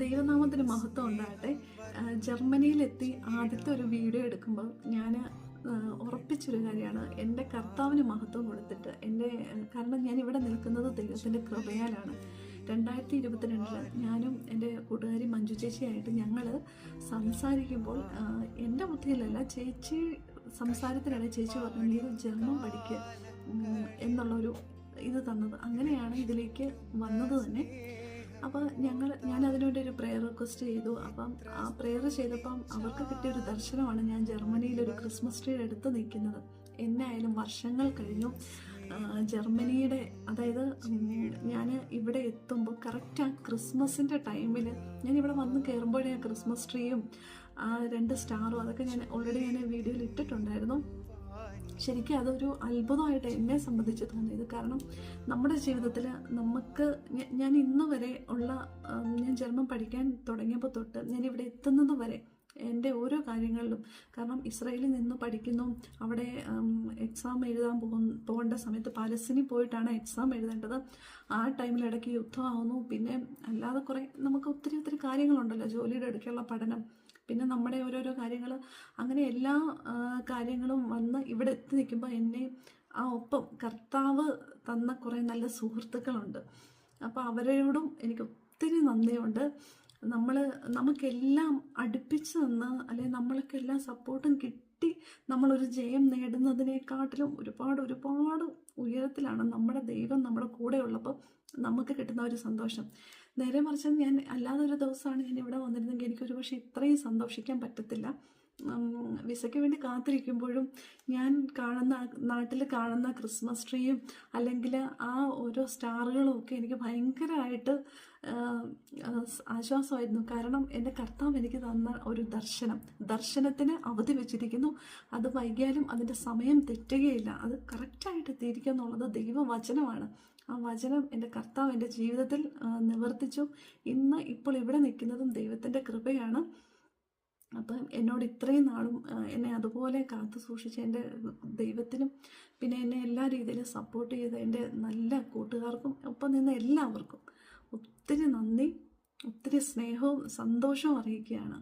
ദൈവനാമത്തിന് മഹത്വം ഉണ്ടാകട്ടെ. ജർമ്മനിയിലെത്തി ആദ്യത്തെ ഒരു വീഡിയോ എടുക്കുമ്പോൾ ഞാൻ ഉറപ്പിച്ചൊരു കാര്യമാണ്, എൻ്റെ കർത്താവിന് മഹത്വം കൊടുത്തിട്ട് കാരണം ഞാൻ ഇവിടെ നിൽക്കുന്നത് ദൈവത്തിൻ്റെ കൃപയാലാണ്. 2022 ഞാനും എൻ്റെ കൂട്ടുകാരി മഞ്ജു ചേച്ചിയായിട്ട് ഞങ്ങൾ സംസാരിക്കുമ്പോൾ എൻ്റെ ബുദ്ധിയിലല്ല, ചേച്ചി സംസാരത്തിനിടെ ചേച്ചി പറഞ്ഞു നീ ജർമ്മൻ പഠിക്കുക എന്നുള്ളൊരു ഇത് തന്നത്. അങ്ങനെയാണ് ഇതിലേക്ക് വന്നത് തന്നെ. അപ്പോൾ ഞാൻ അതിനുവേണ്ടി ഒരു പ്രെയർ റിക്വസ്റ്റ് ചെയ്തു. അപ്പം ആ പ്രെയർ ചെയ്തപ്പം അവർക്ക് കിട്ടിയൊരു ദർശനമാണ് ഞാൻ ജർമ്മനിയിലൊരു ക്രിസ്മസ് ട്രീ എടുത്ത് നിൽക്കുന്നത്. എന്നായാലും വർഷങ്ങൾ കഴിഞ്ഞു. ജർമ്മനിയുടെ, അതായത് ഞാൻ ഇവിടെ എത്തുമ്പോൾ കറക്റ്റ് ആ ക്രിസ്മസിൻ്റെ ടൈമിൽ ഞാനിവിടെ വന്ന് കയറുമ്പോഴേ ആ ക്രിസ്മസ് ട്രീയും ആ 2 സ്റ്റാറും അതൊക്കെ ഞാൻ ഓൾറെഡി വീഡിയോയിൽ ഇട്ടിട്ടുണ്ടായിരുന്നു. ശരിക്കും അതൊരു അത്ഭുതമായിട്ട് എന്നെ സംബന്ധിച്ച് തോന്നിയത്. കാരണം നമ്മുടെ ജീവിതത്തിൽ നമുക്ക് ഞാൻ ഇന്ന് വരെ ഉള്ള ഞാൻ ജർമ്മൻ പഠിക്കാൻ തുടങ്ങിയപ്പോൾ തൊട്ട് ഞാൻ ഇവിടെ എത്തുന്നത് വരെ എൻ്റെ ഓരോ കാര്യങ്ങളിലും, കാരണം ഇസ്രായേലിൽ നിന്ന് പഠിക്കുന്നു, അവിടെ എക്സാം എഴുതാൻ പോകേണ്ട സമയത്ത് പാലസ്തീനിൽ പോയിട്ടാണ് എക്സാം എഴുതേണ്ടത്. ആ ടൈമിലിടയ്ക്ക് യുദ്ധമാവുന്നു. പിന്നെ അല്ലാതെ കുറേ നമുക്ക് ഒത്തിരി കാര്യങ്ങളുണ്ടല്ലോ, ജോലിയുടെ ഇടയ്ക്കുള്ള പഠനം, പിന്നെ നമ്മുടെ ഓരോരോ കാര്യങ്ങൾ, അങ്ങനെ എല്ലാ കാര്യങ്ങളും വന്ന് ഇവിടെ എത്തി നിൽക്കുമ്പോൾ എന്നെ ആ ഒപ്പം കർത്താവ് തന്ന കുറേ നല്ല സുഹൃത്തുക്കളുണ്ട്. അപ്പോൾ അവരോടും എനിക്ക് ഒത്തിരി നന്ദിയുണ്ട്. നമുക്കെല്ലാം അടുപ്പിച്ച് നിന്ന്, അല്ലെങ്കിൽ നമ്മൾക്ക് എല്ലാ സപ്പോർട്ടും കിട്ടി നമ്മളൊരു ജയം നേടുന്നതിനെക്കാട്ടിലും ഒരുപാട് ഉയരത്തിലാണ് നമ്മുടെ ദൈവം നമ്മുടെ കൂടെ ഉള്ളപ്പോൾ നമുക്ക് കിട്ടുന്ന ഒരു സന്തോഷം. നേരെ മറിച്ച് ഞാൻ അല്ലാതെ ഒരു ദിവസമാണ് ഞാൻ ഇവിടെ വന്നിരുന്നെങ്കിൽ എനിക്കൊരു പക്ഷേ ഇത്രയും സന്തോഷിക്കാൻ പറ്റത്തില്ല. വിസയ്ക്ക് വേണ്ടി കാത്തിരിക്കുമ്പോഴും ഞാൻ നാട്ടിൽ കാണുന്ന ക്രിസ്മസ് ട്രീയും അല്ലെങ്കിൽ ആ ഓരോ സ്റ്റാറുകളും ഒക്കെ എനിക്ക് ഭയങ്കരമായിട്ട് ആശ്വാസമായിരുന്നു. കാരണം എൻ്റെ കർത്താവ് എനിക്ക് തന്ന ഒരു ദർശനത്തിന് അവധി വെച്ചിരിക്കുന്നു. അത് വൈകിയാലും അതിൻ്റെ സമയം തെറ്റുകയില്ല, അത് കറക്റ്റായിട്ട് എത്തിയിരിക്കുക എന്നുള്ളത് ദൈവവചനമാണ്. ആ വചനം എൻ്റെ കർത്താവ് എൻ്റെ ജീവിതത്തിൽ നിവർത്തിച്ചു. ഇപ്പോൾ ഇവിടെ നിൽക്കുന്നതും ദൈവത്തിൻ്റെ കൃപയാണ്. അപ്പം എന്നോട് ഇത്രയും നാളും എന്നെ അതുപോലെ കാത്തു സൂക്ഷിച്ച എൻ്റെ ദൈവത്തിനും, പിന്നെ എന്നെ എല്ലാ രീതിയിലും സപ്പോർട്ട് ചെയ്ത എൻ്റെ നല്ല കൂട്ടുകാർക്കും ഒപ്പം നിന്ന് എല്ലാവർക്കും ഒത്തിരി നന്ദി, ഒത്തിരി സ്നേഹവും സന്തോഷവും അറിയിക്കുകയാണ്.